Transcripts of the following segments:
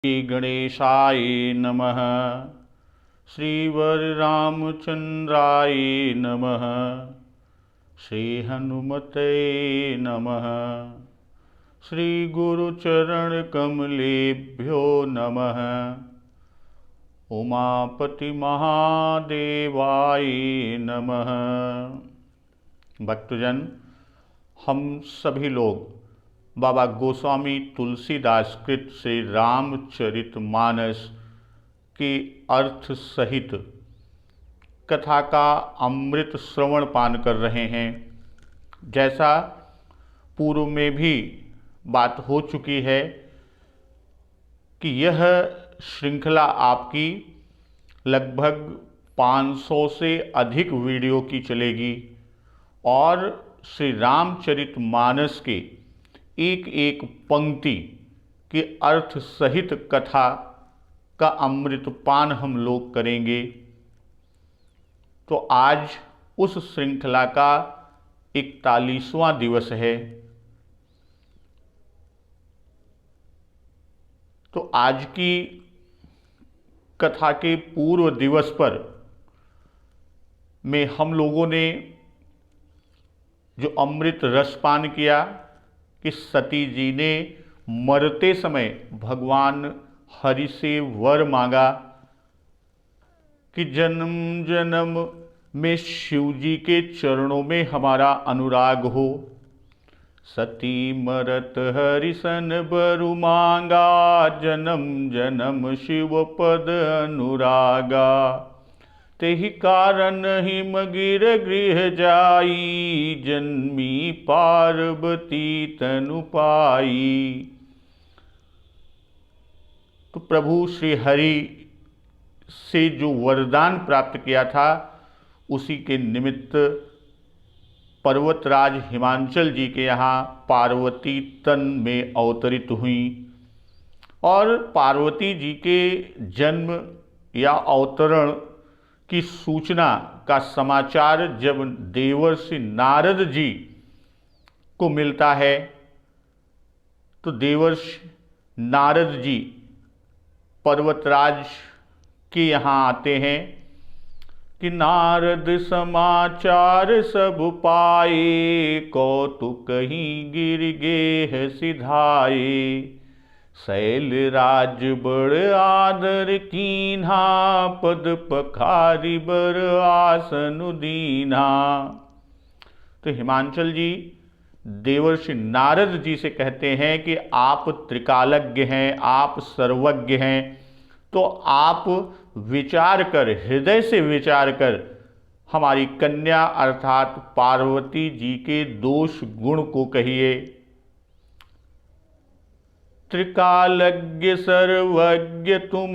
श्री गणेशाय नमः। श्री वररामचंद्राय नमः। श्री हनुमते नमः। श्री गुरुचरण कमलेभ्यो नमः। उमापति महादेवाय नमः। भक्तजन, हम सभी लोग बाबा गोस्वामी तुलसीदास कृत श्री रामचरितमानस के अर्थ सहित कथा का अमृत श्रवण पान कर रहे हैं। जैसा पूर्व में भी बात हो चुकी है कि यह श्रृंखला आपकी लगभग 500 से अधिक वीडियो की चलेगी और श्री रामचरितमानस के एक एक पंक्ति के अर्थ सहित कथा का अमृतपान हम लोग करेंगे। तो आज उस श्रृंखला का 41वां दिवस है। तो आज की कथा के पूर्व दिवस पर में हम लोगों ने जो अमृत रसपान किया कि सती जी ने मरते समय भगवान हरि से वर मांगा कि जन्म जन्म में शिव जी के चरणों में हमारा अनुराग हो। सती मरत हरिसन बरु मांगा, जन्म जन्म शिव पद अनुरागा। तेहि कारण हिमगिर गृह जाई, जन्मी पार्वती तनु पाई। तो प्रभु श्री हरि से जो वरदान प्राप्त किया था उसी के निमित्त पर्वतराज हिमांचल जी के यहाँ पार्वती तन में अवतरित हुई और पार्वती जी के जन्म या अवतरण की सूचना का समाचार जब देवर्षि नारद जी को मिलता है तो देवर्षि नारद जी पर्वतराज के यहाँ आते हैं कि नारद समाचार सब पाए, कौतुक कहीं गिर गेह सिधाए। शैल राज बड़ आदर कीन्हा, पद पखारी बर आसन दीन्हा। तो हिमांचल जी देवर्षि नारद जी से कहते हैं कि आप त्रिकालज्ञ हैं, आप सर्वज्ञ हैं, तो आप विचार कर, हृदय से विचार कर हमारी कन्या अर्थात पार्वती जी के दोष गुण को कहिए। त्रिकालज्ञ सर्वज्ञ तुम,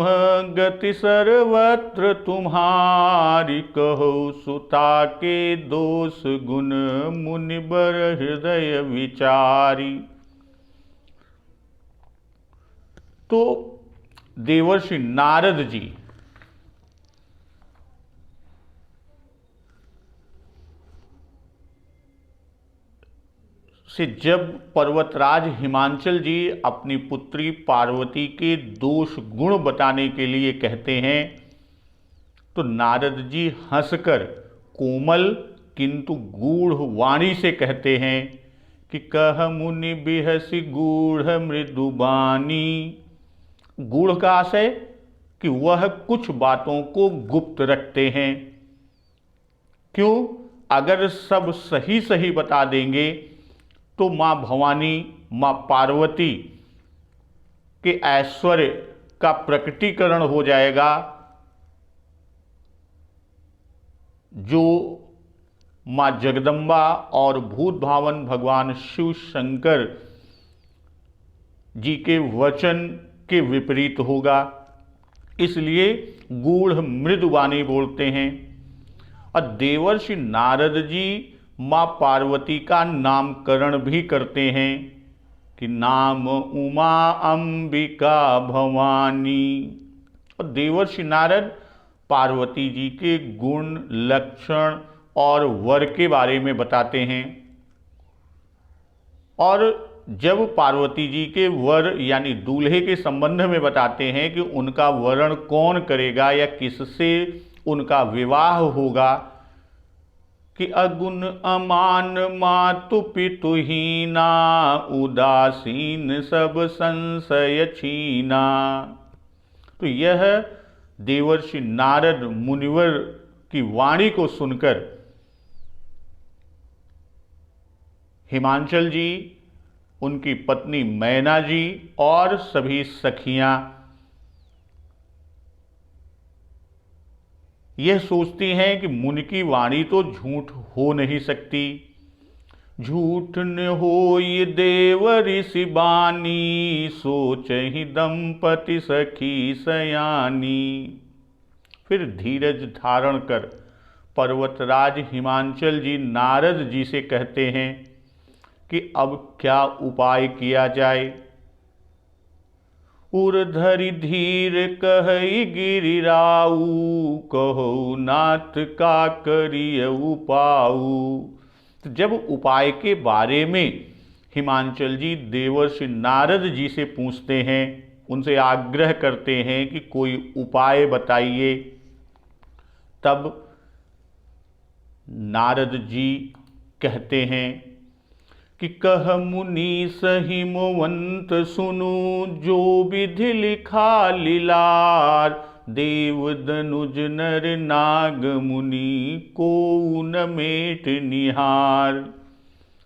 गति सर्वत्र तुम्हारी। कहो सुता के दोष गुण, मुनिबर हृदय विचारी। तो देवर्षि नारद जी से जब पर्वतराज हिमांचल जी अपनी पुत्री पार्वती के दोष गुण बताने के लिए कहते हैं तो नारद जी हंसकर कोमल किंतु गूढ़ वाणी से कहते हैं कि कह मुनि बिहसी गूढ़ मृदुबानी। गूढ़ का आशय कि वह कुछ बातों को गुप्त रखते हैं। क्यों? अगर सब सही सही बता देंगे तो माँ भवानी, माँ पार्वती के ऐश्वर्य का प्रकटीकरण हो जाएगा, जो माँ जगदम्बा और भूत भावन भगवान शिव शंकर जी के वचन के विपरीत होगा। इसलिए गूढ़ मृदुवाणी बोलते हैं। और देवर्षि नारद जी माँ पार्वती का नामकरण भी करते हैं कि नाम उमा अंबिका भवानी। और देवर्षि नारद पार्वती जी के गुण, लक्षण और वर के बारे में बताते हैं। और जब पार्वती जी के वर यानी दूल्हे के संबंध में बताते हैं कि उनका वरण कौन करेगा या किससे उनका विवाह होगा, कि अगुण अमान मातु पितुहीना, उदासीन सब संशय छीना। तो यह देवर्षि नारद मुनिवर की वाणी को सुनकर हिमांचल जी, उनकी पत्नी मैना जी और सभी सखियां यह सोचती हैं कि मुनि की वाणी तो झूठ हो नहीं सकती। झूठ न होई देव ऋषि बानी, सोच ही दंपति सखी सयानी। फिर धीरज धारण कर पर्वतराज हिमांचल जी नारद जी से कहते हैं कि अब क्या उपाय किया जाए। उर्धरि धीर कहई गिरिराऊ, कहो नाथ का करिय उपाऊ। तो जब उपाय के बारे में हिमांचल जी देवर्षि नारद जी से पूछते हैं, उनसे आग्रह करते हैं कि कोई उपाय बताइए, तब नारद जी कहते हैं कि कह मुनि सहिमवंत सुनु, जो विधि लिखा लीलार, देव दनुज नर नाग मुनि को न मेट निहार।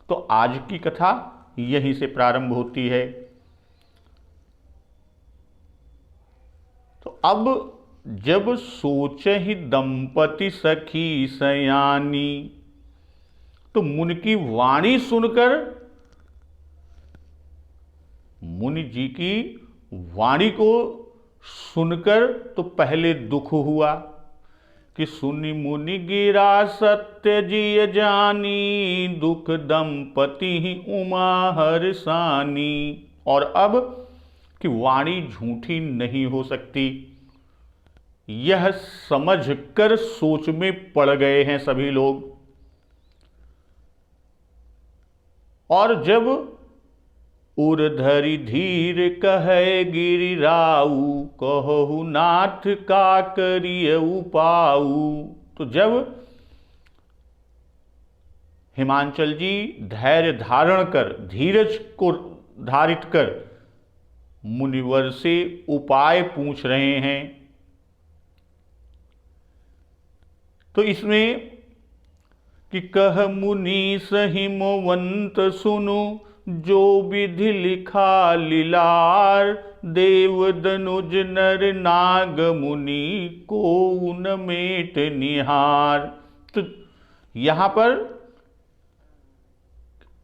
तो आज की कथा यहीं से प्रारंभ होती है। तो अब जब सोचहि दंपति सखी सयानी, तो मुनि की वाणी सुनकर, मुनि जी की वाणी को सुनकर तो पहले दुख हुआ कि सुनि मुनि गिरा सत्य जिय जानी, दुख दंपति ही उमा हरसानी। और अब कि वाणी झूठी नहीं हो सकती, यह समझकर सोच में पड़ गए हैं सभी लोग। और जब उर्धरि धीर कहे गिरिराऊ, कहु नाथ का करिय उपाऊ। तो जब हिमांचल जी धैर्य धारण कर, धीरज को धारित कर मुनिवर से उपाय पूछ रहे हैं, तो इसमें कि कह मुनि सहिमवंत सुनु, जो विधि लिखा लीलार, देव दनुज नर नाग मुनि को न मेट निहार। तो यहां पर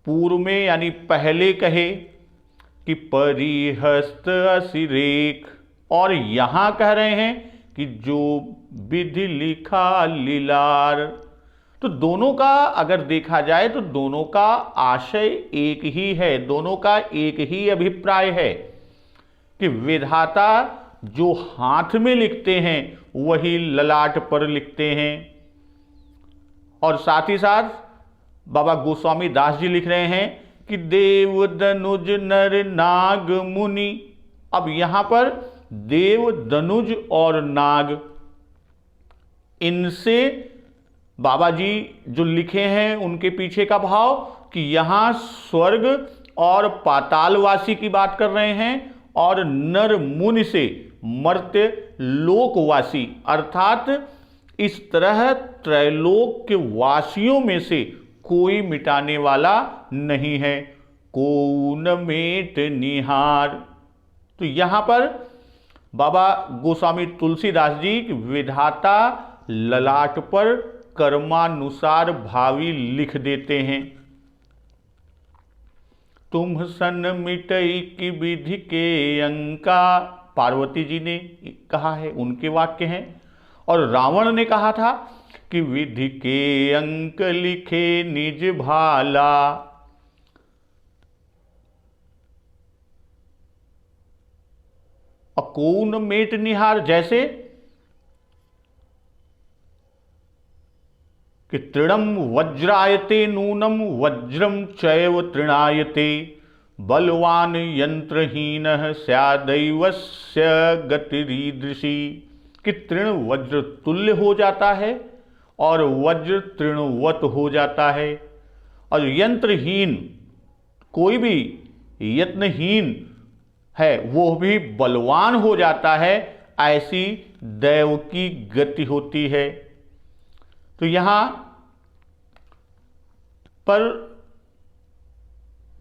पूर्व में यानी पहले कहे कि परिहस्त असिरेख, और यहां कह रहे हैं कि जो विधि लिखा लीलार। तो दोनों का अगर देखा जाए तो दोनों का आशय एक ही है, दोनों का एक ही अभिप्राय है कि विधाता जो हाथ में लिखते हैं वही ललाट पर लिखते हैं। और साथ ही साथ बाबा गोस्वामी दास जी लिख रहे हैं कि देव दनुज नर नाग मुनि। अब यहां पर देव, दनुज और नाग, इनसे बाबा जी जो लिखे हैं उनके पीछे का भाव कि यहां स्वर्ग और पातालवासी की बात कर रहे हैं, और नर मुनि से मर्त्य लोकवासी, अर्थात इस तरह त्रैलोक के वासियों में से कोई मिटाने वाला नहीं है। को न मेट निहार। तो यहां पर बाबा गोस्वामी तुलसीदास जी विधाता ललाट पर कर्मानुसार भावी लिख देते हैं। तुम सन मिटई की विधि के अंका, पार्वती जी ने कहा है, उनके वाक्य हैं। और रावण ने कहा था कि विधि के अंक लिखे निज भाला। अकौन मेट निहार, जैसे कि तृणम वज्रायते नूनम वज्रम चैव तृणायते, बलवान यंत्रहीन स्यादैवस्य गतिरीदृशी, कि तृण वज्र तुल्य हो जाता है और वज्र तृणवत हो जाता है, और यंत्रहीन कोई भी यत्नहीन है वो भी बलवान हो जाता है, ऐसी दैव की गति होती है। तो यहां पर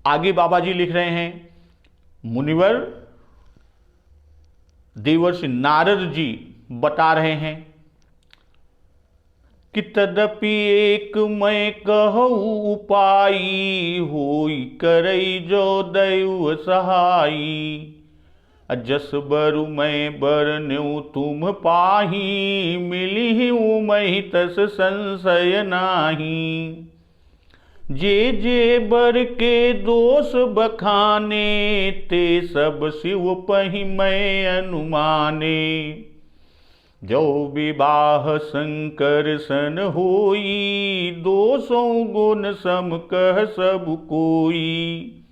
आगे बाबा जी लिख रहे हैं, मुनिवर देवर्षि नारद जी बता रहे हैं कि तदपि एक मैं कहूँ उपाई, होई करई जो दैव सहाई, जस बरु मैं बरन्यु तुम पाही, मिली मैं तस संशय नाही। जे जे बर के दोष बखाने, ते सब शिव पहि मैं अनुमाने। जो विवाह शंकर सन होई, दोषों गुण सम कह सब कोई।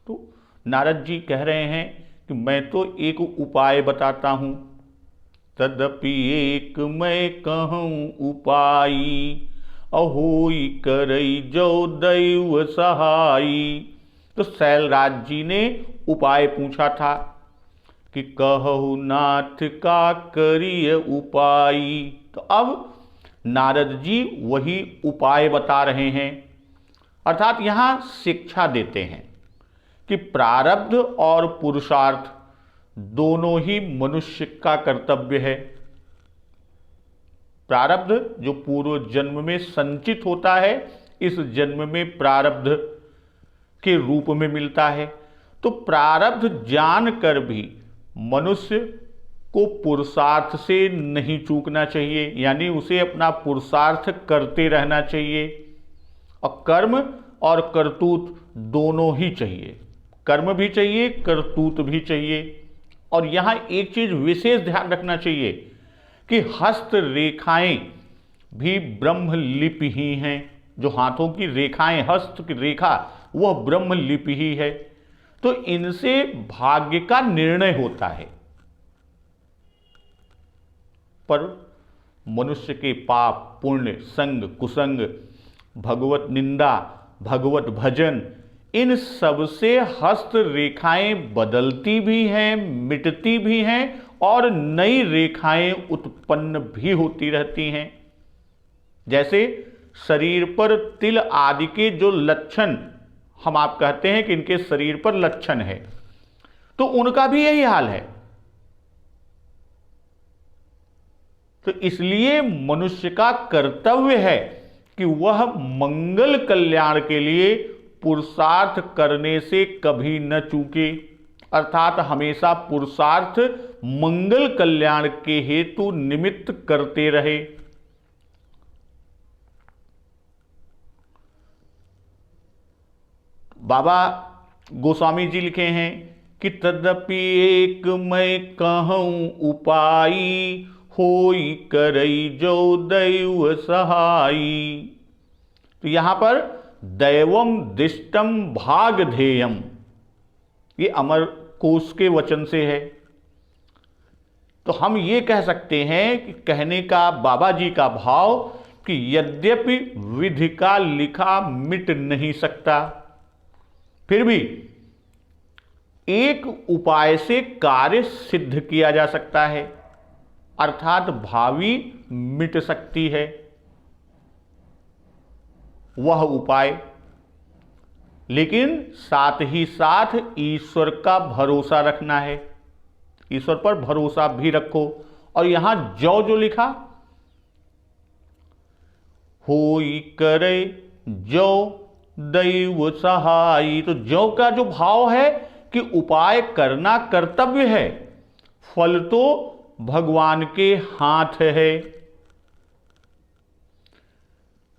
तो नारद जी कह रहे हैं कि मैं तो एक उपाय बताता हूं, तदपि एक मैं कहूँ उपाई, अहोई करई जो दैव सहाई। तो शैलराज जी ने उपाय पूछा था कि कहु नाथ का करिय उपाई। तो अब नारद जी वही उपाय बता रहे हैं, अर्थात यहां शिक्षा देते हैं कि प्रारब्ध और पुरुषार्थ दोनों ही मनुष्य का कर्तव्य है। प्रारब्ध जो पूर्व जन्म में संचित होता है, इस जन्म में प्रारब्ध के रूप में मिलता है। तो प्रारब्ध जानकर भी मनुष्य को पुरुषार्थ से नहीं चूकना चाहिए, यानी उसे अपना पुरुषार्थ करते रहना चाहिए। और कर्म और करतूत दोनों ही चाहिए, कर्म भी चाहिए, करतूत भी चाहिए। और यहाँ एक चीज विशेष ध्यान रखना चाहिए कि हस्त रेखाएं भी ब्रह्मलिपि ही हैं। जो हाथों की रेखाएं, हस्त की रेखा, वह ब्रह्मलिपि ही है। तो इनसे भाग्य का निर्णय होता है। पर मनुष्य के पाप, पुण्य, संग, कुसंग, भगवत निंदा, भगवत भजन, इन सब से हस्त रेखाएं बदलती भी हैं, मिटती भी हैं और नई रेखाएं उत्पन्न भी होती रहती हैं। जैसे शरीर पर तिल आदि के जो लक्षण हम आप कहते हैं कि इनके शरीर पर लक्षण है, तो उनका भी यही हाल है। तो इसलिए मनुष्य का कर्तव्य है कि वह मंगल कल्याण के लिए पुरुषार्थ करने से कभी न चूके, अर्थात हमेशा पुरुषार्थ मंगल कल्याण के हेतु निमित्त करते रहे। बाबा गोस्वामी जी लिखे हैं कि तदपि एक मैं कहूँ उपाई, होई करई जो दैव सहाई। तो यहां पर दैवम दिष्टम भागधेयम, ये अमर कोश के वचन से है। तो हम ये कह सकते हैं कि कहने का बाबा जी का भाव कि यद्यपि विधि का लिखा मिट नहीं सकता, फिर भी एक उपाय से कार्य सिद्ध किया जा सकता है, अर्थात भावी मिट सकती है। वह उपाय, लेकिन साथ ही साथ ईश्वर का भरोसा रखना है। ईश्वर पर भरोसा भी रखो। और यहां जो लिखा, होई करे जो दैव सहाई, तो जो का जो भाव है कि उपाय करना कर्तव्य है, फल तो भगवान के हाथ है।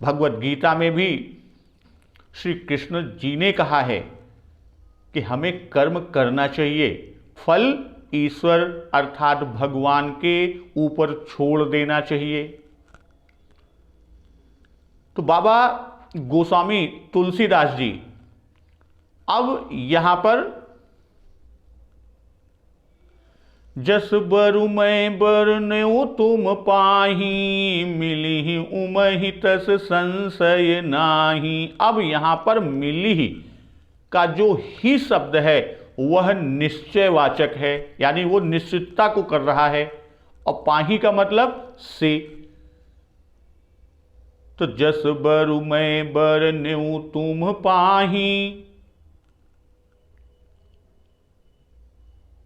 भगवत गीता में भी श्री कृष्ण जी ने कहा है कि हमें कर्म करना चाहिए, फल ईश्वर अर्थात भगवान के ऊपर छोड़ देना चाहिए। तो बाबा गोस्वामी तुलसीदास जी अब यहां पर जस बरु मैं बरन्यो तुम पाही, मिली उमहि तस संशय नाही। अब यहां पर मिली का जो ही शब्द है वह निश्चयवाचक है, यानी वो निश्चितता को कर रहा है। और पाही का मतलब से। तो जस बरु मैं बरन्यो तुम पाही,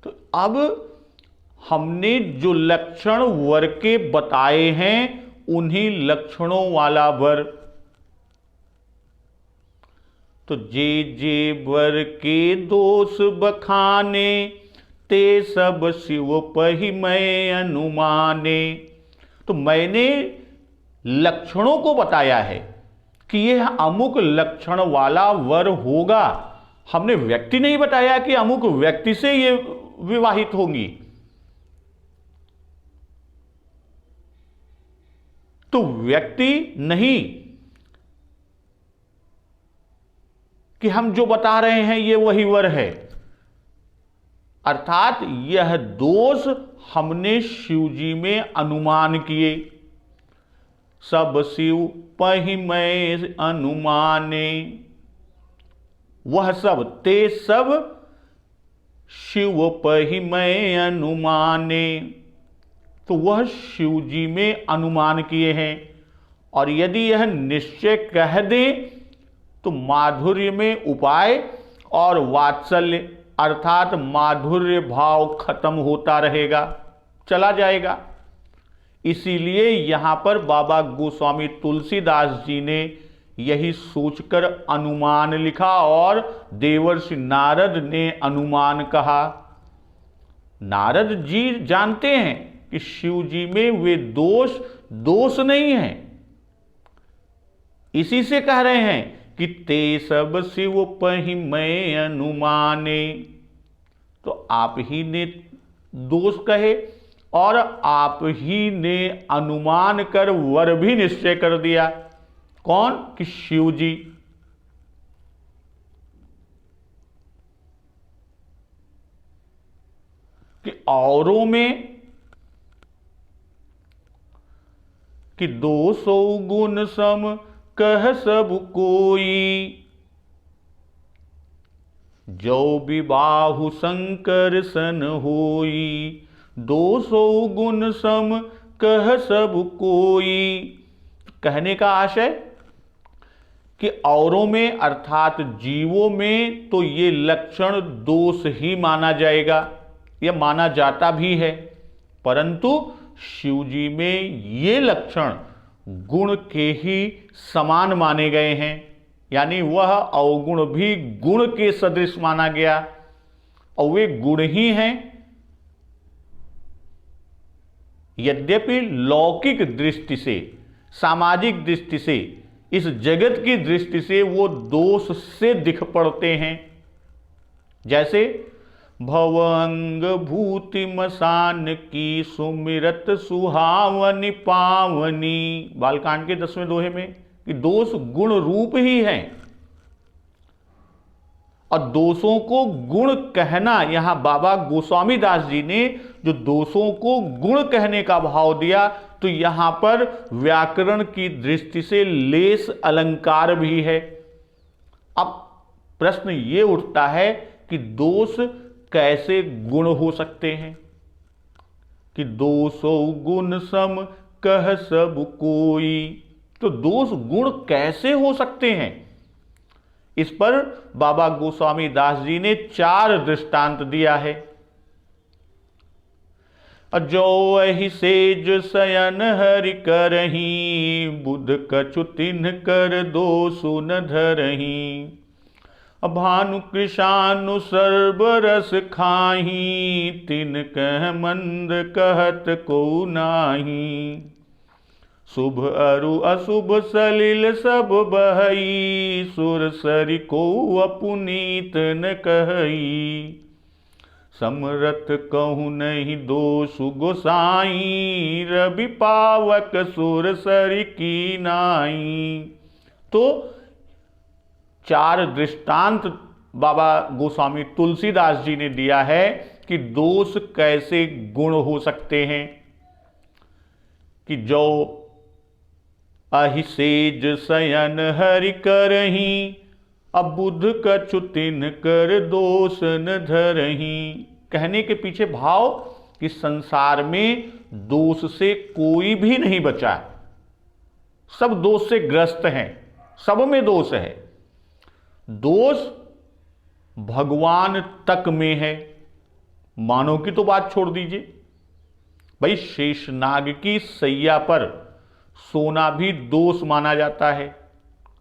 तो अब हमने जो लक्षण वर के बताए हैं उन्हीं लक्षणों वाला वर। तो जे जे वर के दोष बखाने, ते सब शिव पहि मैं अनुमाने। तो मैंने लक्षणों को बताया है कि यह अमुक लक्षण वाला वर होगा। हमने व्यक्ति नहीं बताया कि अमुक व्यक्ति से ये विवाहित होंगी। तो व्यक्ति नहीं कि हम जो बता रहे हैं ये वही वर है, अर्थात यह दोष हमने शिव जी में अनुमान किए। सब शिव पहि मैं अनुमाने, वह सब ते सब शिव पहि मैं अनुमाने। तो वह शिव जी में अनुमान किए हैं। और यदि यह निश्चय कह दें तो माधुर्य में उपाय और वात्सल्य अर्थात माधुर्य भाव खत्म होता रहेगा, चला जाएगा। इसीलिए यहां पर बाबा गोस्वामी तुलसीदास जी ने यही सोचकर अनुमान लिखा और देवर्षि नारद ने अनुमान कहा। नारद जी जानते हैं कि शिव जी में वे दोष नहीं है, इसी से कह रहे हैं कि ते सब शिव पहि मैं अनुमाने। तो आप ही ने दोष कहे और आप ही ने अनुमान कर वर भी निश्चय कर दिया। कौन? कि शिव जी। कि औरों में कि 200 गुण सम कह सब कोई, जो विबाहु शंकर सन होई। 200 गुण सम कह सब कोई। कहने का आशय कि औरों में अर्थात जीवों में तो ये लक्षण दोष ही माना जाएगा, यह माना जाता भी है, परंतु शिव जी में ये लक्षण गुण के ही समान माने गए हैं, यानी वह अवगुण भी गुण के सदृश माना गया और वे गुण ही हैं। यद्यपि लौकिक दृष्टि से, सामाजिक दृष्टि से, इस जगत की दृष्टि से वो दोष से दिख पड़ते हैं। जैसे भवंग भूति मसान की सुमिरत सुहावनी पावनी, बालकांड के 10वें दोहे में, कि दोष गुण रूप ही हैं और दोषों को गुण कहना, यहां बाबा गोस्वामी दास जी ने जो दोषों को गुण कहने का भाव दिया, तो यहां पर व्याकरण की दृष्टि से लेस अलंकार भी है। अब प्रश्न ये उठता है कि दोष कैसे गुण हो सकते हैं? कि 200 गुण सम कह सब कोई, तो दोष गुण कैसे हो सकते हैं? इस पर बाबा गोस्वामी दास जी ने 4 दृष्टांत दिया है। जो वही सेज शयन हरि करही, बुध कछु तिन्ह कर दोषु न धरही। भानु कृशानु सर्वरस खाही, तिन कह मंद कहत को नाही। शुभ अरु अशुभ सलिल सब बहई, सुर सरि को अपुनीत न कहई। समरथ कहूँ नहीं दोषु गोसाई, रवि पावक सुर सरि की नाई। तो 4 दृष्टांत बाबा गोस्वामी तुलसीदास जी ने दिया है कि दोष कैसे गुण हो सकते हैं। कि जो अहिसेज शयन हरि करही, अबुध कछु तिन कर दोष न धरही। कहने के पीछे भाव कि संसार में दोष से कोई भी नहीं बचा, सब दोष से ग्रस्त हैं, सब में दोष है। दोष भगवान तक में है, मानव की तो बात छोड़ दीजिए। भाई शेषनाग की सैया पर सोना भी दोष माना जाता है।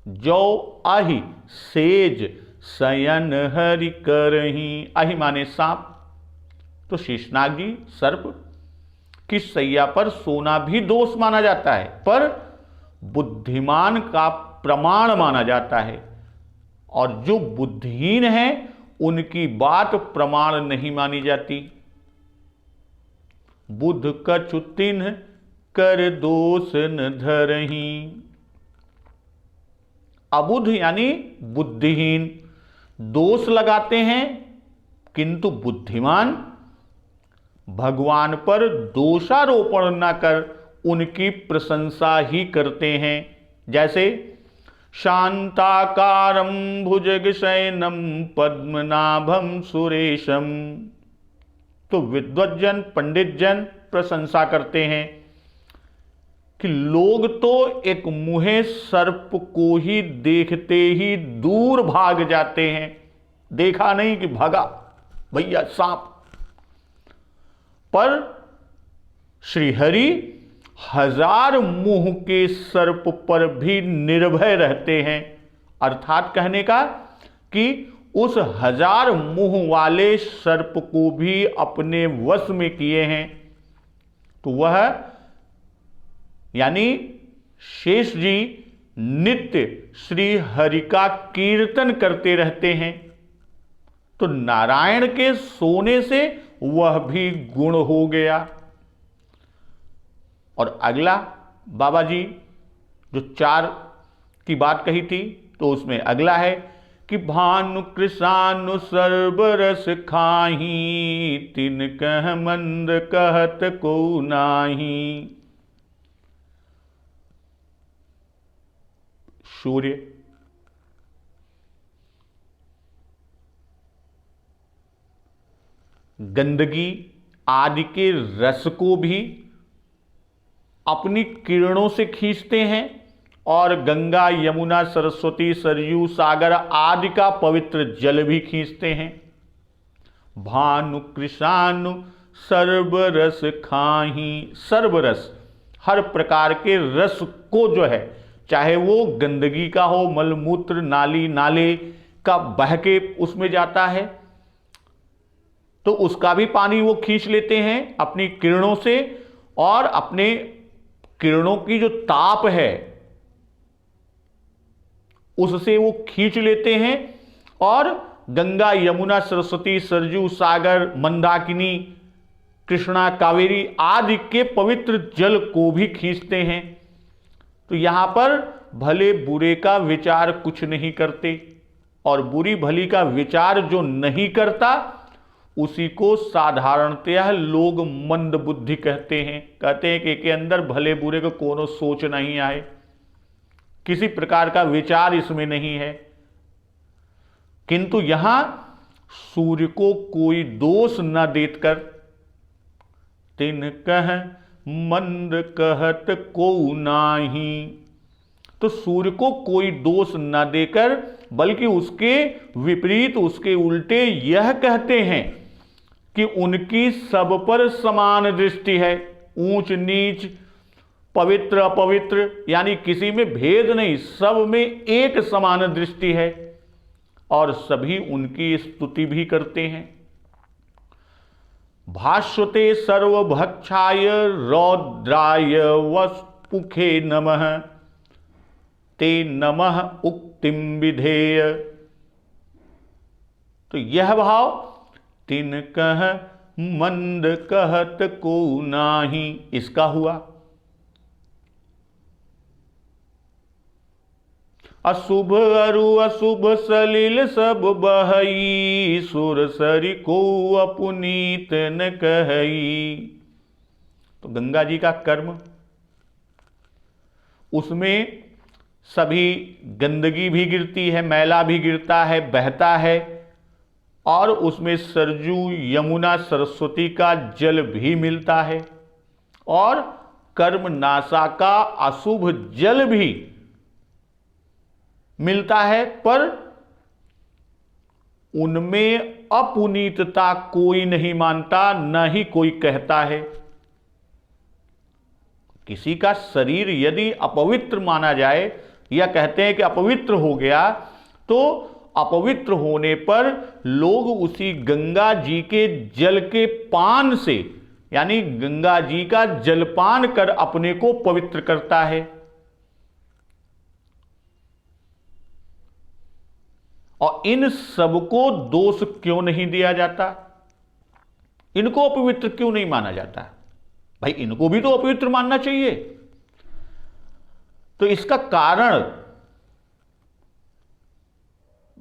जो अहि सेज शयन हरि करही, अहि माने सांप, तो शेषनाग जी सर्प की सैया पर सोना भी दोष माना जाता है, पर बुद्धिमान का प्रमाण माना जाता है। और जो बुद्धिहीन है उनकी बात प्रमाण नहीं मानी जाती। बुद्ध कछु तिन्ह कर दोष न धरही। अबुद्ध यानी बुद्धिहीन दोष लगाते हैं, किंतु बुद्धिमान भगवान पर दोषारोपण न कर उनकी प्रशंसा ही करते हैं। जैसे शांताकारं भुजगशयनं पद्मनाभं सुरेशम, तो विद्वज्जन पंडित जन प्रशंसा करते हैं कि लोग तो एक मुहे सर्प को ही देखते ही दूर भाग जाते हैं, देखा नहीं कि भागा भैया सांप। पर श्रीहरि हजार मुंह के सर्प पर भी निर्भय रहते हैं। अर्थात कहने का कि उस हजार मुंह वाले सर्प को भी अपने वश में किए हैं। तो वह यानी शेष जी नित्य श्री हरि का कीर्तन करते रहते हैं, तो नारायण के सोने से वह भी गुण हो गया। और अगला बाबा जी जो 4 की बात कही थी, तो उसमें अगला है कि भानु कृषानु सर्वरस खाही, तिन कह मंद कहत को नाही। सूर्य गंदगी आदि के रस को भी अपनी किरणों से खींचते हैं, और गंगा यमुना सरस्वती सरयू सागर आदि का पवित्र जल भी खींचते हैं। भानु कृषानु सर्वरस खाही, सर्वरस हर प्रकार के रस को जो है, चाहे वो गंदगी का हो, मलमूत्र नाली नाले का बह के उसमें जाता है तो उसका भी पानी वो खींच लेते हैं अपनी किरणों से, और अपने किरणों की जो ताप है उससे वो खींच लेते हैं, और गंगा यमुना सरस्वती सरजू सागर मंदाकिनी कृष्णा कावेरी आदि के पवित्र जल को भी खींचते हैं। तो यहां पर भले बुरे का विचार कुछ नहीं करते, और बुरी भली का विचार जो नहीं करता उसी को साधारणतः लोग मंद बुद्धि कहते हैं। कहते हैं कि के अंदर भले बुरे को कोनो सोच नहीं आए, किसी प्रकार का विचार इसमें नहीं है। किंतु यहां सूर्य को कोई दोष न देकर, तिन कह मंद कहत को नाही, तो सूर्य को कोई दोष न देकर बल्कि उसके विपरीत, उसके उल्टे यह कहते हैं कि उनकी सब पर समान दृष्टि है, ऊंच नीच पवित्र अपवित्र यानी किसी में भेद नहीं, सब में एक समान दृष्टि है, और सभी उनकी स्तुति भी करते हैं। भाष्यते सर्वभक्षाय रौद्राय वस्पुखे नमः, ते नमः उक्तिम विधेय। तो यह भाव तिन कह मंद कहत को नाही, इसका हुआ। अशुभ अरु अशुभ सलिल सब बहई, सुरसरी को अपुनीत न कहई। तो गंगा जी का कर्म, उसमें सभी गंदगी भी गिरती है, मैला भी गिरता है, बहता है, और उसमें सरजू यमुना सरस्वती का जल भी मिलता है, और कर्म नासा का अशुभ जल भी मिलता है, पर उनमें अपुनीतता कोई नहीं मानता, न ही कोई कहता है। किसी का शरीर यदि अपवित्र माना जाए, या कहते हैं कि अपवित्र हो गया, तो अपवित्र होने पर लोग उसी गंगा जी के जल के पान से, यानी गंगा जी का जलपान कर अपने को पवित्र करता है। और इन सबको दोष क्यों नहीं दिया जाता? इनको अपवित्र क्यों नहीं माना जाता? भाई इनको भी तो अपवित्र मानना चाहिए। तो इसका कारण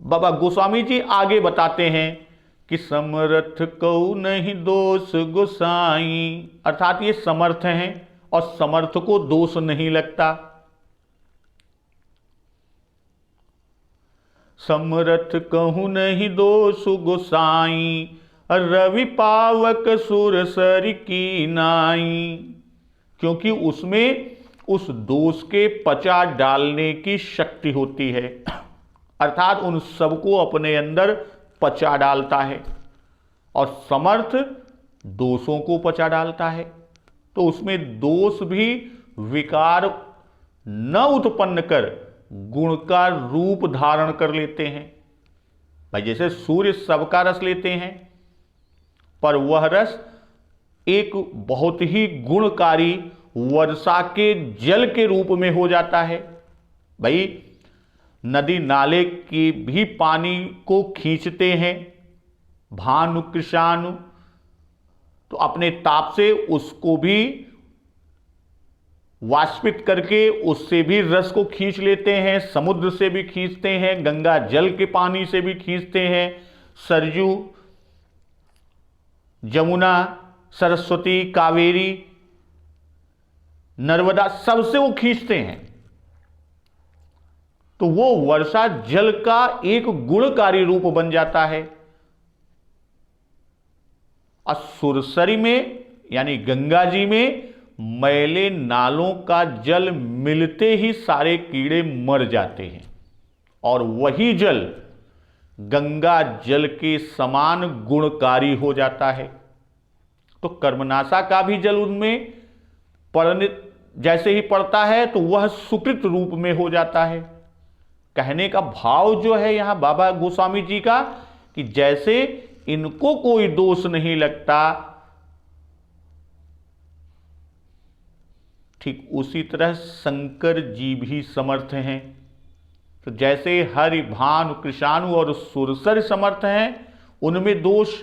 बाबा गोस्वामी जी आगे बताते हैं कि समर्थ को नहीं दोष गोसाई, अर्थात ये समर्थ हैं और समर्थ को दोष नहीं लगता। समर्थ कहूं नहीं दोष गोसाई, रवि पावक सुरसर की नाई। क्योंकि उसमें उस दोष के पचा डालने की शक्ति होती है, अर्थात उन सबको अपने अंदर पचा डालता है, और समर्थ दोषों को पचा डालता है। तो उसमें दोष भी विकार न उत्पन्न कर गुण का रूप धारण कर लेते हैं। भाई जैसे सूर्य सबका रस लेते हैं, पर वह रस एक बहुत ही गुणकारी वर्षा के जल के रूप में हो जाता है। भाई नदी नाले की भी पानी को खींचते हैं भानु कृषाणु, तो अपने ताप से उसको भी वाष्पित करके उससे भी रस को खींच लेते हैं, समुद्र से भी खींचते हैं, गंगा जल के पानी से भी खींचते हैं, सरजू जमुना सरस्वती कावेरी नर्मदा सबसे वो खींचते हैं। तो वो वर्षा जल का एक गुणकारी रूप बन जाता है। और सुरसरी में यानी गंगा जी में मैले नालों का जल मिलते ही सारे कीड़े मर जाते हैं, और वही जल गंगा जल के समान गुणकारी हो जाता है। तो कर्मनाशा का भी जल उनमें पड़ने जैसे ही पड़ता है तो वह सुकृत रूप में हो जाता है। कहने का भाव जो है यहां बाबा गोस्वामी जी का, कि जैसे इनको कोई दोष नहीं लगता, ठीक उसी तरह शंकर जी भी समर्थ हैं। तो जैसे हरि भानु कृषाणु और सुरसर समर्थ हैं, उनमें दोष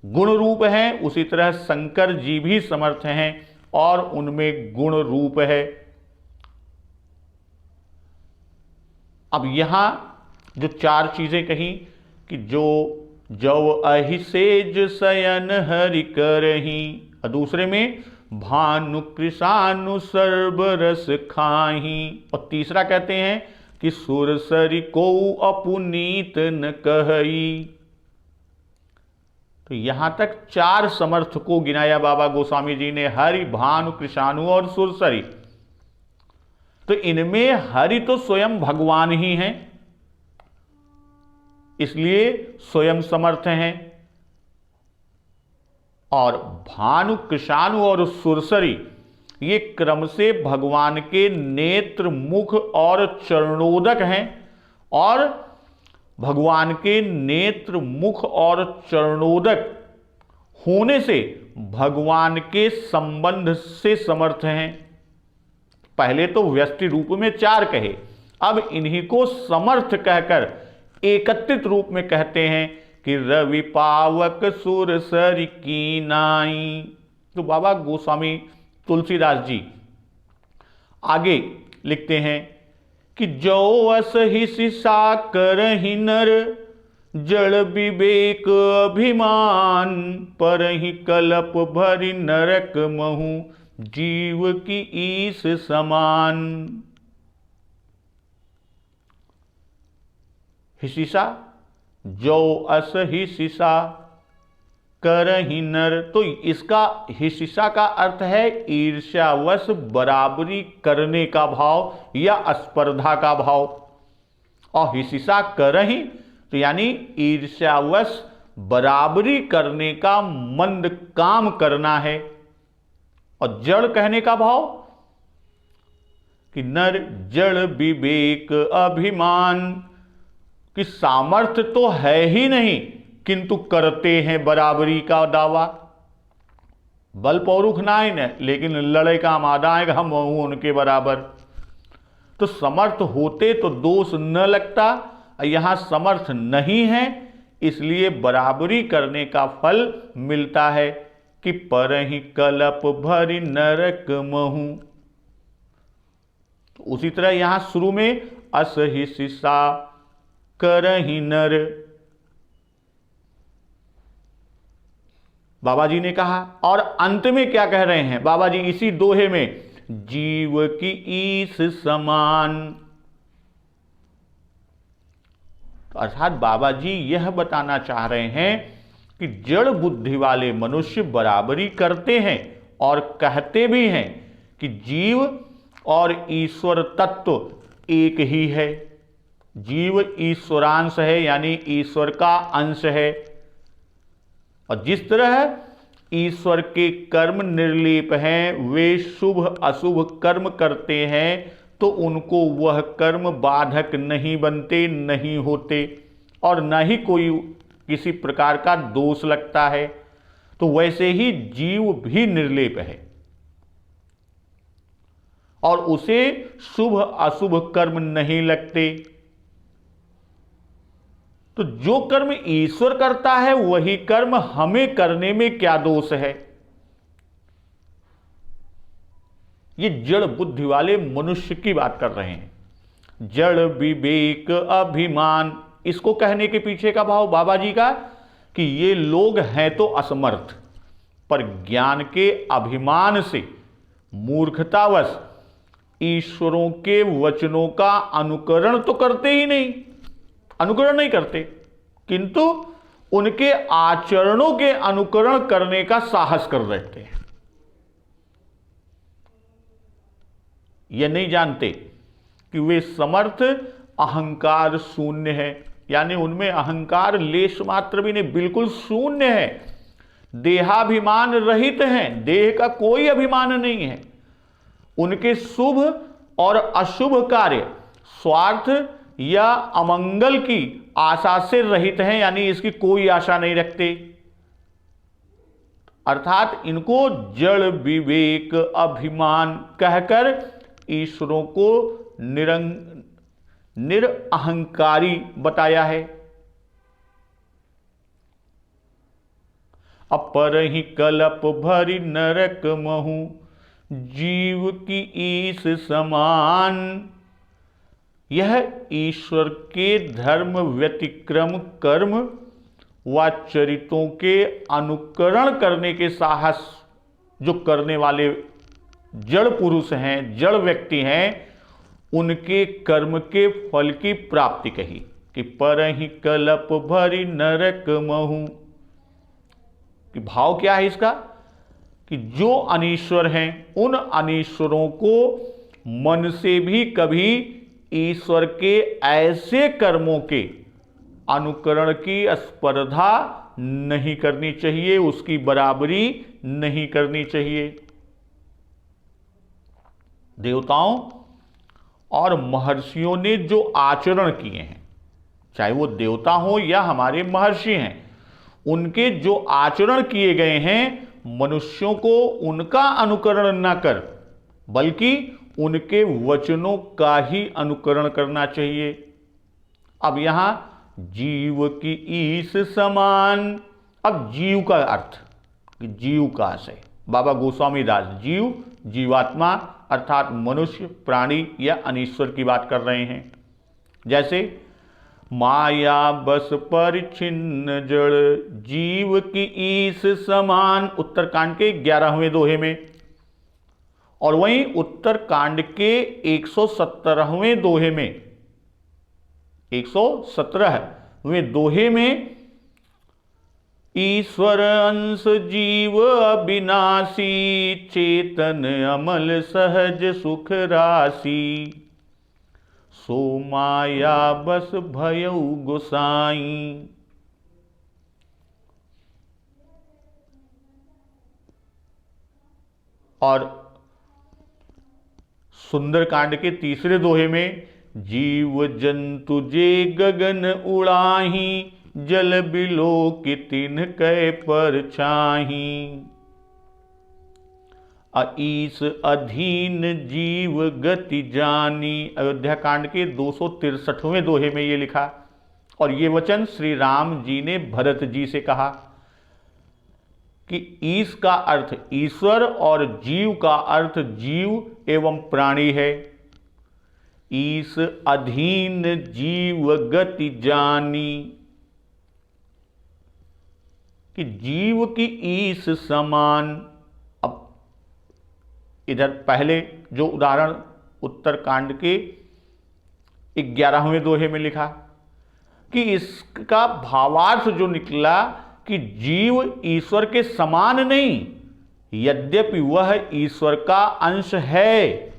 गुण रूप हैं, उसी तरह शंकर जी भी समर्थ हैं और उनमें गुण रूप है। अब यहां जो चार चीजें कही कि जो जव अहिसेज शयन हरि करही, और दूसरे में भानु कृषाणु सर्व रस खाही, और तीसरा कहते हैं कि सुरसरी को अपुनीत न कहई। तो यहां तक चार समर्थ को गिनाया बाबा गोस्वामी जी ने, हरि भानु कृषाणु और सुरसरी। तो इनमें हरि तो स्वयं भगवान ही हैं, इसलिए स्वयं समर्थ हैं, और भानु कृषाणु और सुरसरी ये क्रम से भगवान के नेत्र मुख और चरणोदक हैं, और भगवान के नेत्र मुख और चरणोदक होने से भगवान के संबंध से समर्थ हैं। पहले तो व्यष्टि रूप में चार कहे, अब इन्हीं को समर्थ कहकर एकत्रित रूप में कहते हैं कि रवि पावक सुरसरी की नाई। तो बाबा गोस्वामी तुलसीदास जी आगे लिखते हैं कि जो अस हिसिसा करहि नर, जड़ विवेक अभिमान, परहि कलप भरि नरक महु, जीव की ईस समान। हिसिसा, जो अस हिसिसा करहि नर, तो इसका हिसिसा का अर्थ है ईर्ष्यावश बराबरी करने का भाव या स्पर्धा का भाव। और हिसिसा करहि तो यानी ईर्ष्यावश बराबरी करने का मंद काम करना है। और जड़ कहने का भाव कि नर जड़ विवेक अभिमान, कि सामर्थ्य तो है ही नहीं किंतु करते हैं बराबरी का दावा। बल पौरुख नाय न, लेकिन लड़े का मादाएगा हम उनके बराबर। तो समर्थ होते तो दोष न लगता, यहां समर्थ नहीं है इसलिए बराबरी करने का फल मिलता है कि परहि कलप भरि नरक महु। तो उसी तरह यहां शुरू में अस हिसिसा करहि नर, बाबा जी ने कहा। और अंत में क्या कह रहे हैं बाबा जी इसी दोहे में, जीव की ईस समान। तो अर्थात बाबा जी यह बताना चाह रहे हैं कि जड़ बुद्धि वाले मनुष्य बराबरी करते हैं और कहते भी हैं कि जीव और ईश्वर तत्व एक ही है। जीव ईश्वरांश है यानी ईश्वर का अंश है। और जिस तरह ईश्वर के कर्म निर्लेप हैं, वे शुभ अशुभ कर्म करते हैं तो उनको वह कर्म बाधक नहीं बनते, नहीं होते और न ही कोई किसी प्रकार का दोष लगता है। तो वैसे ही जीव भी निर्लेप है और उसे शुभ अशुभ कर्म नहीं लगते। तो जो कर्म ईश्वर करता है वही कर्म हमें करने में क्या दोष है। ये जड़ बुद्धि वाले मनुष्य की बात कर रहे हैं। जड़ विवेक अभिमान, इसको कहने के पीछे का भाव बाबा जी का कि ये लोग हैं तो असमर्थ, पर ज्ञान के अभिमान से मूर्खतावश ईश्वरों के वचनों का अनुकरण तो करते ही नहीं, अनुकरण नहीं करते, किंतु उनके आचरणों के अनुकरण करने का साहस कर रहते हैं। ये नहीं जानते कि वे समर्थ अहंकार शून्य है, यानी उनमें अहंकार लेश मात्र भी नहीं, बिल्कुल शून्य है। देहाभिमान रहित हैं, देह का कोई अभिमान नहीं है। उनके शुभ और अशुभ कार्य स्वार्थ या अमंगल की आशा से रहित हैं, यानी इसकी कोई आशा नहीं रखते। अर्थात इनको जड़ विवेक अभिमान कहकर ईश्वरों को निरअहंकारी बताया है। अपरहि कलप भरि नरक महु, जीव की ईस समान। यह ईश्वर के धर्म व्यतिक्रम कर्म व चरितों के अनुकरण करने के साहस जो करने वाले जड़ पुरुष हैं, जड़ व्यक्ति हैं, उनके कर्म के फल की प्राप्ति कही कि परहि कलप भरि नरक महु। कि भाव क्या है इसका कि जो अनीश्वर हैं उन अनीश्वरों को मन से भी कभी ईश्वर के ऐसे कर्मों के अनुकरण की स्पर्धा नहीं करनी चाहिए, उसकी बराबरी नहीं करनी चाहिए। देवताओं और महर्षियों ने जो आचरण किए हैं, चाहे वो देवता हो या हमारे महर्षि हैं, उनके जो आचरण किए गए हैं, मनुष्यों को उनका अनुकरण न कर बल्कि उनके वचनों का ही अनुकरण करना चाहिए। अब यहां जीव की ईस समान, अब जीव का अर्थ, जीव का आशय बाबा गोस्वामी दास, जीव जीवात्मा अर्थात मनुष्य, प्राणी या अनीश्वर की बात कर रहे हैं। जैसे माया बस पर छिन्न जड़ जीव की ईस समान, उत्तरकांड के 11वें दोहे में। और वहीं उत्तरकांड के 117वें दोहे में, 117वें दोहे में ईश्वर अंश जीव अविनाशी चेतन अमल सहज सुख राशि सो माया बस भयउ गोसाई। और सुंदरकांड के 3 दोहे में जीव जंतु जे गगन उड़ाही जल बिलो कि तिन्ह कै पर छाही ईस अधीन जीव गति जानी। अयोध्या कांड के 263वें दोहे में ये लिखा। और ये वचन श्री राम जी ने भरत जी से कहा कि ईश का अर्थ ईश्वर और जीव का अर्थ जीव एवं प्राणी है। ईश अधीन जीव गति जानी, कि जीव की ईश समान। अब इधर पहले जो उदाहरण उत्तरकांड के 11वें दोहे में लिखा कि इसका भावार्थ जो निकला कि जीव ईश्वर के समान नहीं, यद्यपि वह ईश्वर का अंश है।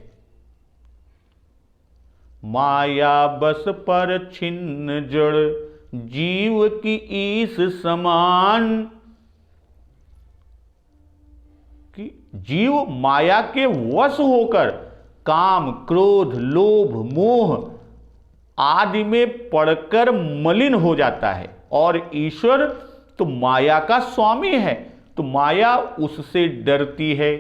माया बस पर छिन्न जड़ जीव की ईश समान, कि जीव माया के वश होकर काम, क्रोध, लोभ, मोह आदि में पड़कर मलिन हो जाता है। और ईश्वर तो माया का स्वामी है, तो माया उससे डरती है।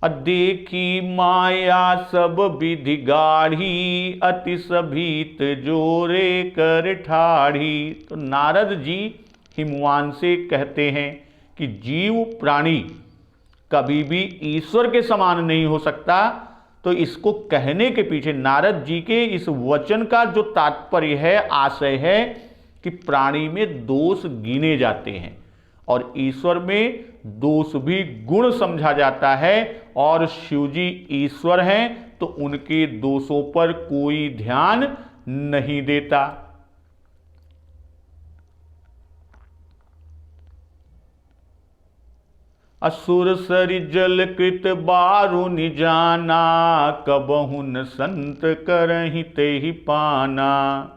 देखी माया सब विधि गाढ़ी अति सभीत जोरे कर ठाढ़ी। तो नारद जी हिमवान से कहते हैं कि जीव प्राणी कभी भी ईश्वर के समान नहीं हो सकता। तो इसको कहने के पीछे नारद जी के इस वचन का जो तात्पर्य है, आशय है कि प्राणी में दोष गिने जाते हैं और ईश्वर में दोष भी गुण समझा जाता है। और शिवजी ईश्वर हैं तो उनके दोषों पर कोई ध्यान नहीं देता। असुर सरि जल कृत बारुन जाना कबहुन संत करहि तेहि पाना।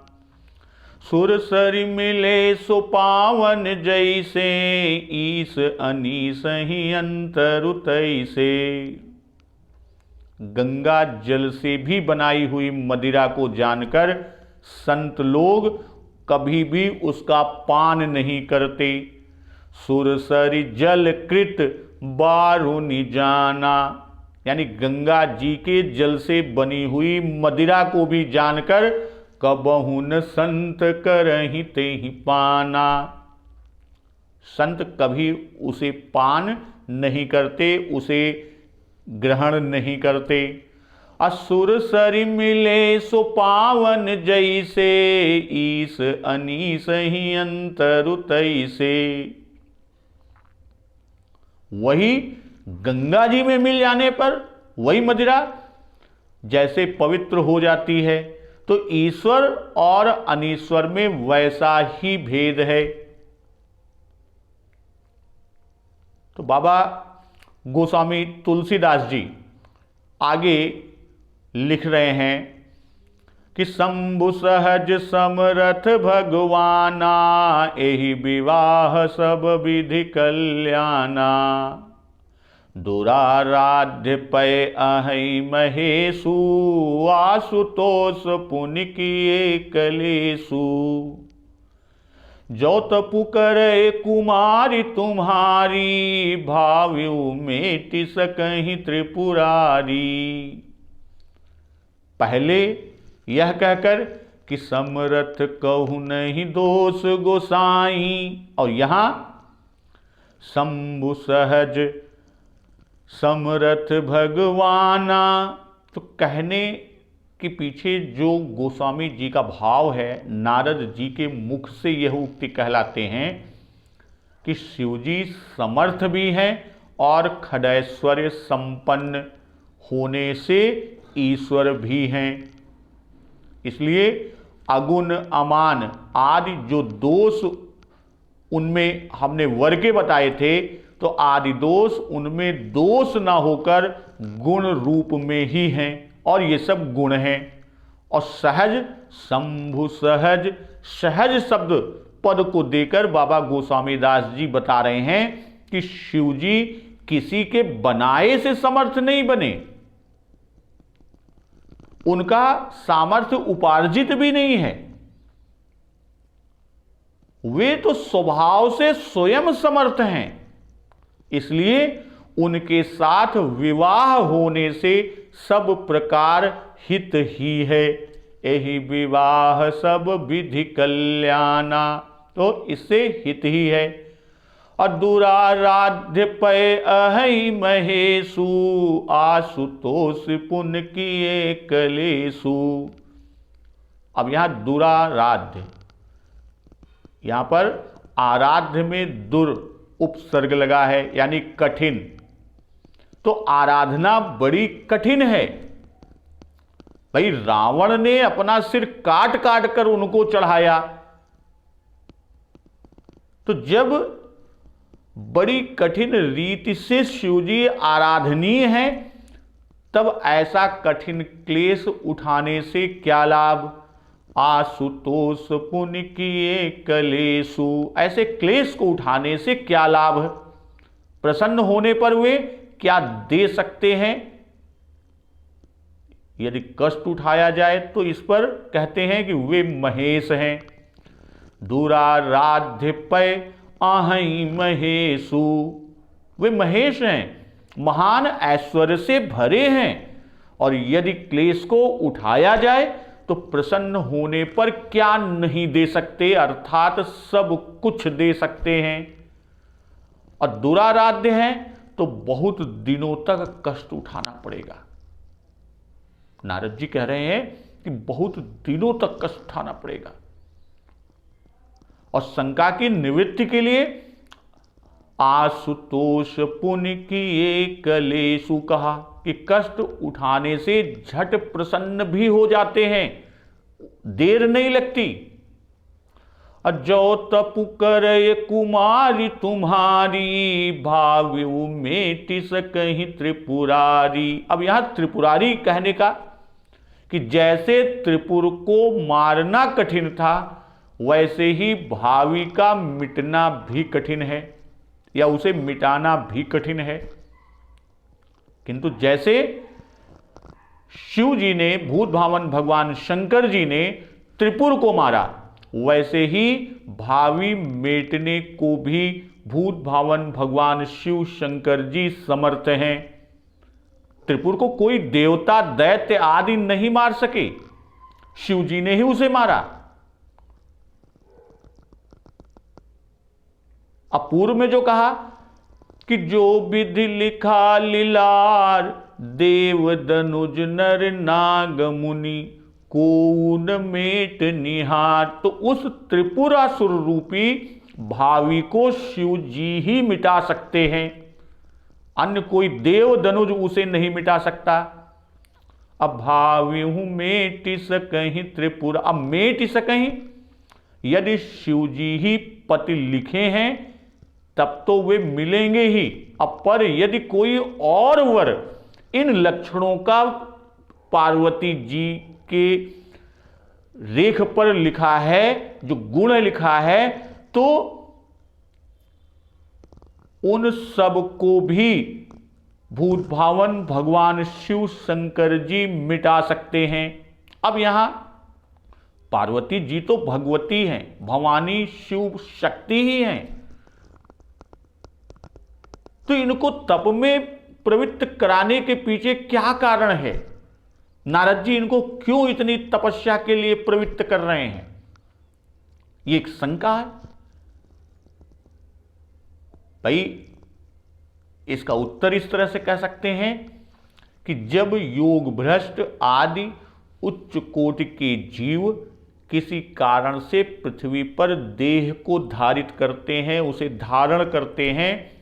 सुर सरि मिले सो पावन जैसे ईस अनीस ही अंतर तैसे। गंगा जल से भी बनाई हुई मदिरा को जानकर संत लोग कभी भी उसका पान नहीं करते। सुर सरि जल कृत बारुन जाना, यानी गंगा जी के जल से बनी हुई मदिरा को भी जानकर कबहुन संत करहि तेहि पाना। संत कभी उसे पान नहीं करते, उसे ग्रहण नहीं करते। असुर सरि मिले सो पावन जैसे ईस अनीस ही अंतर तैसे। वही गंगा जी में मिल जाने पर वही मदिरा जैसे पवित्र हो जाती है, तो ईश्वर और अनीश्वर में वैसा ही भेद है। तो बाबा गोस्वामी तुलसीदास जी आगे लिख रहे हैं कि शंभु सहज समरथ भगवाना एहि विवाह सब विधि कल्याणा। दुराराध्य पय अहि महेशु आशुतोष पुनि किए कलेशु। जो तपु करे कुमारी तुम्हारी भाव्यु मेटि सकहि त्रिपुरारी। पहले यह कहकर कि समरथ कहु नहीं दोष गोसाई, और यहां शंभु सहज समरथ भगवाना। तो कहने के पीछे जो गोस्वामी जी का भाव है, नारद जी के मुख से यह उक्ति कहलाते हैं कि शिवजी समर्थ भी हैं और खडैश्वर्य संपन्न होने से ईश्वर भी हैं। इसलिए अगुण अमान आदि जो दोष उनमें हमने वर्ग बताए थे, तो आदि दोष उनमें दोष ना होकर गुण रूप में ही हैं, और ये सब गुण हैं। और सहज, शंभु सहज, सहज शब्द पद को देकर बाबा गोस्वामी दास जी बता रहे हैं कि शिव जी किसी के बनाए से समर्थ नहीं बने, उनका सामर्थ्य उपार्जित भी नहीं है, वे तो स्वभाव से स्वयं समर्थ हैं। इसलिए उनके साथ विवाह होने से सब प्रकार हित ही है। यही विवाह सब विधि कल्याणा, तो इससे हित ही है। और दुराराध्य पय अहि महेशु, आशुतोष पुण्य किए कलेशु। अब यहां दुराराध्य, यहां पर आराध्य में दुर उपसर्ग लगा है, यानी कठिन। तो आराधना बड़ी कठिन है। भाई रावण ने अपना सिर काट काट कर उनको चढ़ाया, तो जब बड़ी कठिन रीति से शिवजी आराधनीय हैं, तब ऐसा कठिन क्लेश उठाने से क्या लाभ। आशुतोष पुण्य किए कलेशु, ऐसे क्लेश को उठाने से क्या लाभ। प्रसन्न होने पर वे क्या दे सकते हैं। यदि कष्ट उठाया जाए तो इस पर कहते हैं कि वे महेश हैं। दुराराध्य पय अहि महेशु, वे महेश हैं, महान ऐश्वर्य से भरे हैं। और यदि क्लेश को उठाया जाए तो प्रसन्न होने पर क्या नहीं दे सकते, अर्थात सब कुछ दे सकते हैं। और दुराराध्य हैं तो बहुत दिनों तक कष्ट उठाना पड़ेगा। नारद जी कह रहे हैं कि बहुत दिनों तक कष्ट उठाना पड़ेगा। और शंका की निवृत्ति के लिए आशुतोष पुण्य किए कलेशु कहा कि कष्ट उठाने से झट प्रसन्न भी हो जाते हैं, देर नहीं लगती। जो तपु करय कुमारी तुम्हारी, भाव्यु मेटि सकहि त्रिपुरारी। अब यहां त्रिपुरारी कहने का कि जैसे त्रिपुर को मारना कठिन था, वैसे ही भावी का मिटना भी कठिन है, या उसे मिटाना भी कठिन है। किंतु जैसे शिव जी ने, भूत भावन भगवान शंकर जी ने त्रिपुर को मारा, वैसे ही भावी मेटने को भी भूत भावन भगवान शिव शंकर जी समर्थ हैं। त्रिपुर को कोई देवता दैत्य आदि नहीं मार सके, शिव जी ने ही उसे मारा। अब पूर्व में जो कहा कि जो विधि लिखा लीलार, देव दनुज नर नाग मुनि को न मेट निहार। तो उस त्रिपुरासुर रूपी भावी को शिव जी ही मिटा सकते हैं, अन्य कोई देव दनुज उसे नहीं मिटा सकता। अब भावी हूं मेटि सकहि त्रिपुरा। अब मेटि सकहि, यदि शिव जी ही पति लिखे हैं तब तो वे मिलेंगे ही। अब पर यदि कोई और वर इन लक्षणों का पार्वती जी के रेख पर लिखा है, जो गुण लिखा है, तो उन सब को भी भूत भावन भगवान शिव शंकर जी मिटा सकते हैं। अब यहां पार्वती जी तो भगवती हैं, भवानी शिव शक्ति ही हैं, तो इनको तप में प्रवृत्त कराने के पीछे क्या कारण है। नारद जी इनको क्यों इतनी तपस्या के लिए प्रवृत्त कर रहे हैं, ये एक शंका है। भाई इसका उत्तर इस तरह से कह सकते हैं कि जब योग भ्रष्ट आदि उच्च कोटि के जीव किसी कारण से पृथ्वी पर देह को धारित करते हैं, उसे धारण करते हैं,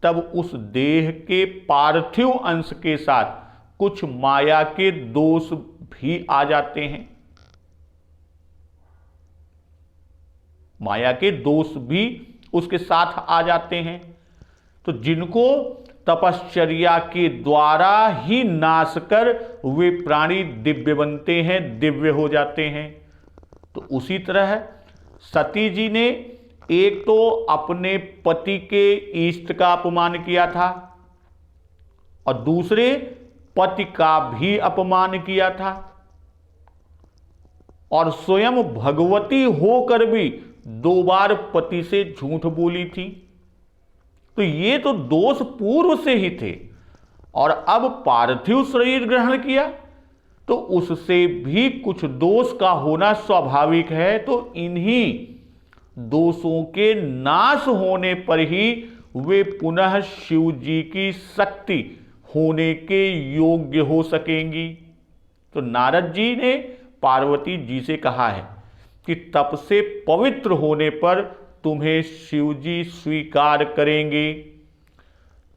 तब उस देह के पार्थिव अंश के साथ कुछ माया के दोष भी आ जाते हैं। माया के दोष भी उसके साथ आ जाते हैं। तो जिनको तपश्चर्या के द्वारा ही नाश कर वे प्राणी दिव्य बनते हैं, दिव्य हो जाते हैं। तो उसी तरह सती जी ने एक तो अपने पति के इष्ट का अपमान किया था और दूसरे पति का भी अपमान किया था, और स्वयं भगवती होकर भी 2 बार पति से झूठ बोली थी। तो ये तो दोष पूर्व से ही थे, और अब पार्थिव शरीर ग्रहण किया तो उससे भी कुछ दोष का होना स्वाभाविक है। तो इन्हीं दोषों के नाश होने पर ही वे पुनः शिव जी की शक्ति होने के योग्य हो सकेंगी। तो नारद जी ने पार्वती जी से कहा है कि तप से पवित्र होने पर तुम्हें शिव जी स्वीकार करेंगे।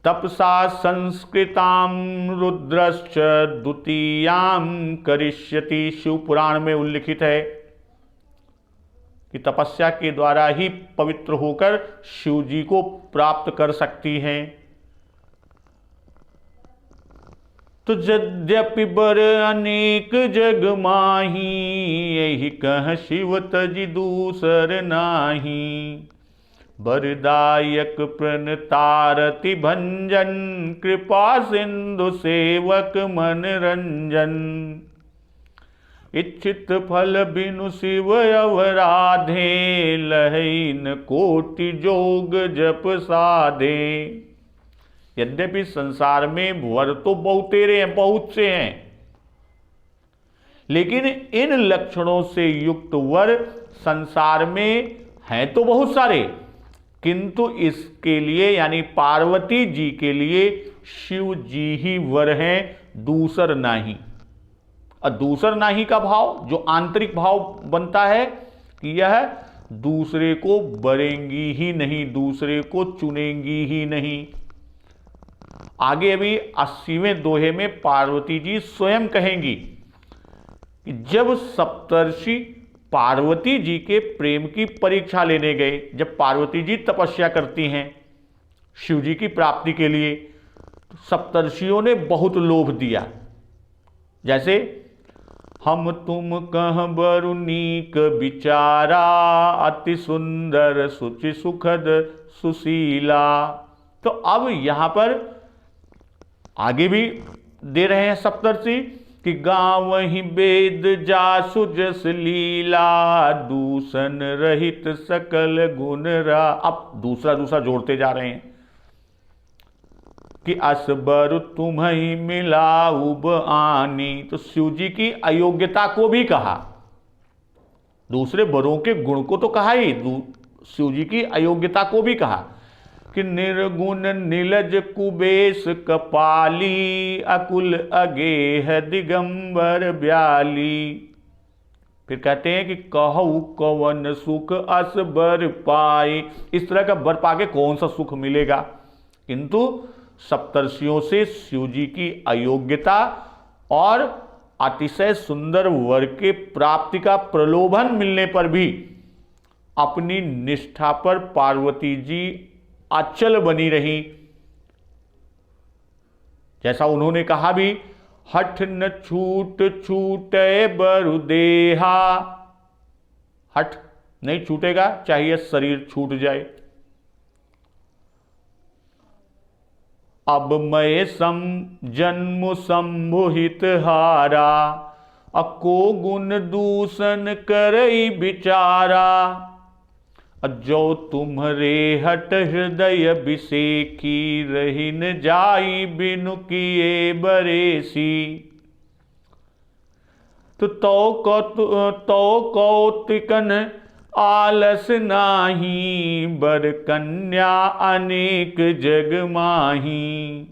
तपसा संस्कृताम रुद्रश्च द्वितीयाम करिष्यति, शिव पुराण में उल्लिखित है कि तपस्या के द्वारा ही पवित्र होकर शिव जी को प्राप्त कर सकती हैं। तो यद्यपि बर अनेक जग माही, यही कह शिव तजि दूसर नाही। बरदायक प्रणतारति भंजन, कृपा सिंधु सेवक मन रंजन। इच्छित फल बिनु शिव अवराधे, लहैन कोटि जोग जप साधे। यद्यपि संसार में वर तो बहुतेरे हैं, बहुत से हैं, लेकिन इन लक्षणों से युक्त वर संसार में हैं तो बहुत सारे, किंतु इसके लिए यानी पार्वती जी के लिए शिव जी ही वर हैं, दूसर नहीं। और दूसर नहीं का भाव जो आंतरिक भाव बनता है कि यह दूसरे को बरेंगी ही नहीं, दूसरे को चुनेंगी ही नहीं। आगे अभी 80वें दोहे में पार्वती जी स्वयं कहेंगी कि जब सप्तर्षि पार्वती जी के प्रेम की परीक्षा लेने गए, जब पार्वती जी तपस्या करती हैं शिव जी की प्राप्ति के लिए, तो सप्तर्षियों ने बहुत लोभ दिया। जैसे हम तुम कह बरु नीक विचारा, अति सुंदर सुचि सुखद सुशीला। तो अब यहां पर आगे भी दे रहे हैं सप्तर्षि कि गाँव ही वेद जासु जस लीला, दूषण रहित सकल गुण रा। अब दूसरा जोड़ते जा रहे हैं कि असबर तुम्हें मिलाऊब आनी। तो शिव जी की अयोग्यता को भी कहा, दूसरे बरों के गुण को तो कहा ही, शिव जी की अयोग्यता को भी कहा कि निर्गुण नीलज कुबेश कपाली, अकुल अगेह दिगंबर ब्याली। फिर कहते हैं कि कहु कवन सुख अस बर पाए। इस तरह का वर पाके कौन सा सुख मिलेगा। किंतु सप्तर्षियों से शिव जी की अयोग्यता और अतिशय सुंदर वर के प्राप्ति का प्रलोभन मिलने पर भी अपनी निष्ठा पर पार्वती जी अचल बनी रही। जैसा उन्होंने कहा भी, हठ न छूट छूटे बरु देहा। हठ नहीं छूटेगा, चाहिए शरीर छूट जाए। अब मैं जन्म संभुहित हारा, अको गुण दूषण करई विचारा। जो तुम्हरे हट हृदय बिसेखी, रही न जाई बिनु किए बरेसी। तो कौतिकन आलस नाही बर कन्या अनेक जग माही।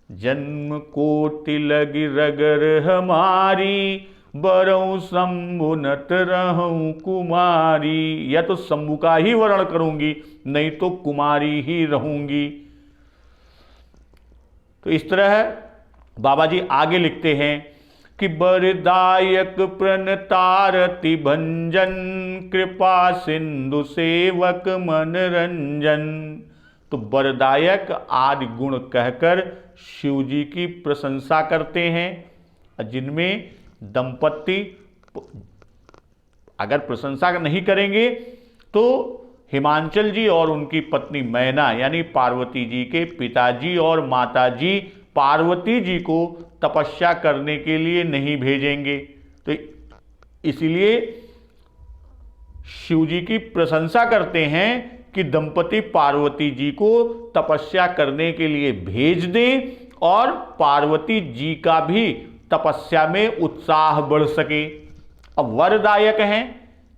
जन्म कोटि लगी रगर हमारी बरऊं शंभु नत रहूं कुमारी। या तो शंभु का ही वर्ण करूंगी नहीं तो कुमारी ही रहूंगी। तो इस तरह बाबा जी आगे लिखते हैं कि बरदायक प्रणतारति भंजन कृपा सिंधु सेवक मनरंजन। तो बरदायक आदि गुण कहकर शिव जी की प्रशंसा करते हैं, जिनमें दंपति अगर प्रशंसा नहीं करेंगे तो हिमांचल जी और उनकी पत्नी मैना यानी पार्वती जी के पिताजी और माताजी पार्वती जी को तपस्या करने के लिए नहीं भेजेंगे। तो इसलिए शिव जी की प्रशंसा करते हैं कि दंपति पार्वती जी को तपस्या करने के लिए भेज दें और पार्वती जी का भी तपस्या में उत्साह बढ़ सके। अब वरदायक हैं,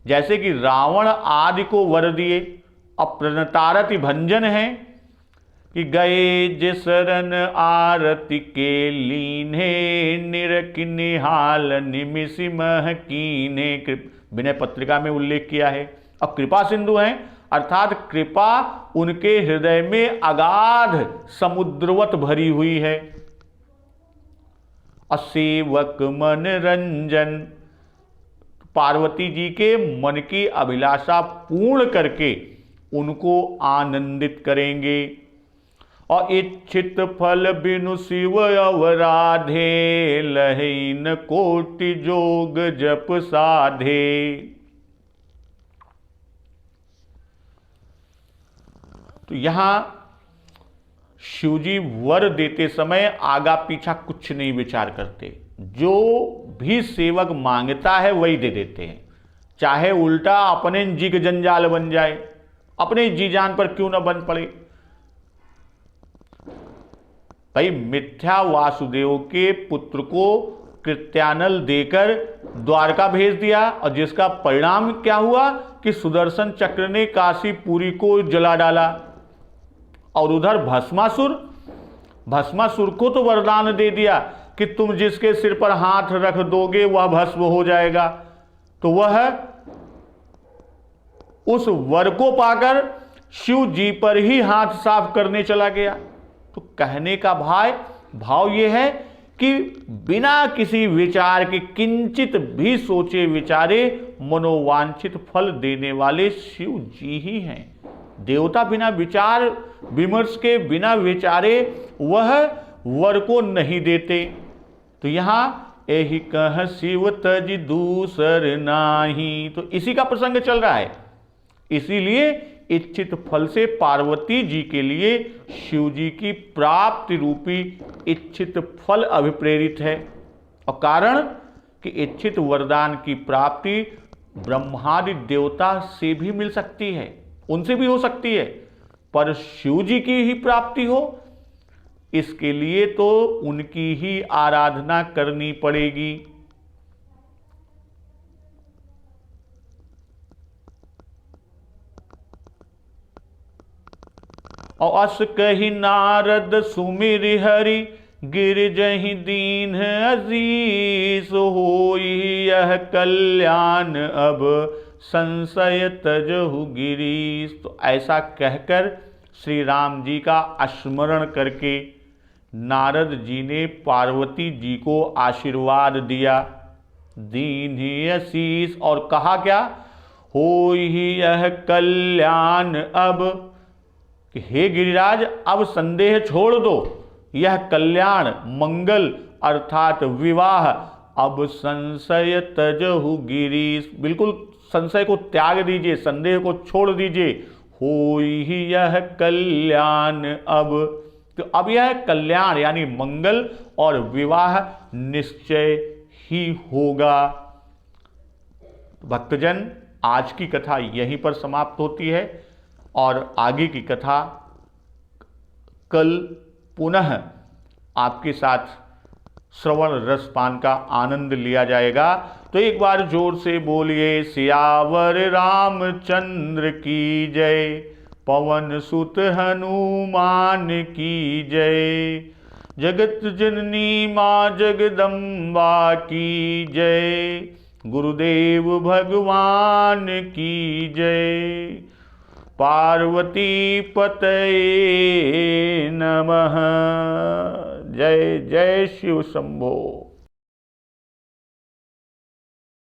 जैसे कि रावण आदि को वर दिए। अब प्रणतारति भंजन है कि गए जे शरण आरती के लीन्हे निरख निहाल निमिषि मह कीन्हे। विनय पत्रिका में उल्लेख किया है। अब कृपा सिंधु हैं, अर्थात कृपा उनके हृदय में अगाध समुद्रवत भरी हुई है। असेवक मनरंजन, पार्वती जी के मन की अभिलाषा पूर्ण करके उनको आनंदित करेंगे। और इच्छित फल बिनु शिव अवराधे लहीन कोटि जोग जप साधे। तो यहां शिवजी वर देते समय आगा पीछा कुछ नहीं विचार करते, जो भी सेवक मांगता है वही दे देते हैं, चाहे उल्टा अपने जी के जंजाल बन जाए, अपने जी जान पर क्यों ना बन पड़े। भाई मिथ्या वासुदेव के पुत्र को कृत्यानल देकर द्वारका भेज दिया और जिसका परिणाम क्या हुआ कि सुदर्शन चक्र ने काशीपुरी को जला डाला। और उधर भस्मासुर को तो वरदान दे दिया कि तुम जिसके सिर पर हाथ रख दोगे वह भस्म हो जाएगा। तो वह उस वर को पाकर शिव जी पर ही हाथ साफ करने चला गया। तो कहने का भाव यह है कि बिना किसी विचार के, किंचित भी सोचे विचारे मनोवांछित फल देने वाले शिव जी ही हैं। देवता बिना विचार विमर्श के, बिना विचारे वह वर को नहीं देते। तो यहां एहि कह शिव तज दूसर नाही, तो इसी का प्रसंग चल रहा है। इसीलिए इच्छित फल से पार्वती जी के लिए शिव जी की प्राप्ति रूपी इच्छित फल अभिप्रेरित है। और कारण कि इच्छित वरदान की प्राप्ति ब्रह्मादि देवता से भी मिल सकती है, उनसे भी हो सकती है, पर शिव जी की ही प्राप्ति हो इसके लिए तो उनकी ही आराधना करनी पड़ेगी। और अस कही नारद सुमिर हरि गिर जहि दीन अजीज होई यह कल्याण अब संशय तजहु गिरीश। तो ऐसा कहकर श्री राम जी का स्मरण करके नारद जी ने पार्वती जी को आशीर्वाद दिया, दीन ही आशीष, और कहा क्या, होई यह कल्याण अब, कि हे गिरिराज अब संदेह छोड़ दो, यह कल्याण मंगल अर्थात विवाह अब संशय तजहु गिरीश, बिल्कुल संशय को त्याग दीजिए, संदेह को छोड़ दीजिए, होई ही यह कल्याण अब। तो अब यह कल्याण यानी मंगल और विवाह निश्चय ही होगा। भक्तजन, आज की कथा यहीं पर समाप्त होती है और आगे की कथा कल पुनः आपके साथ श्रवण रसपान का आनंद लिया जाएगा। तो तो एक बार जोर से बोलिए सियावर रामचंद्र की जय, पवन सुत हनुमान की जय, जगत जननी माँ जगदम्बा की जय, गुरुदेव भगवान की जय, पार्वती पतये नमः। जय जय शिव शंभो।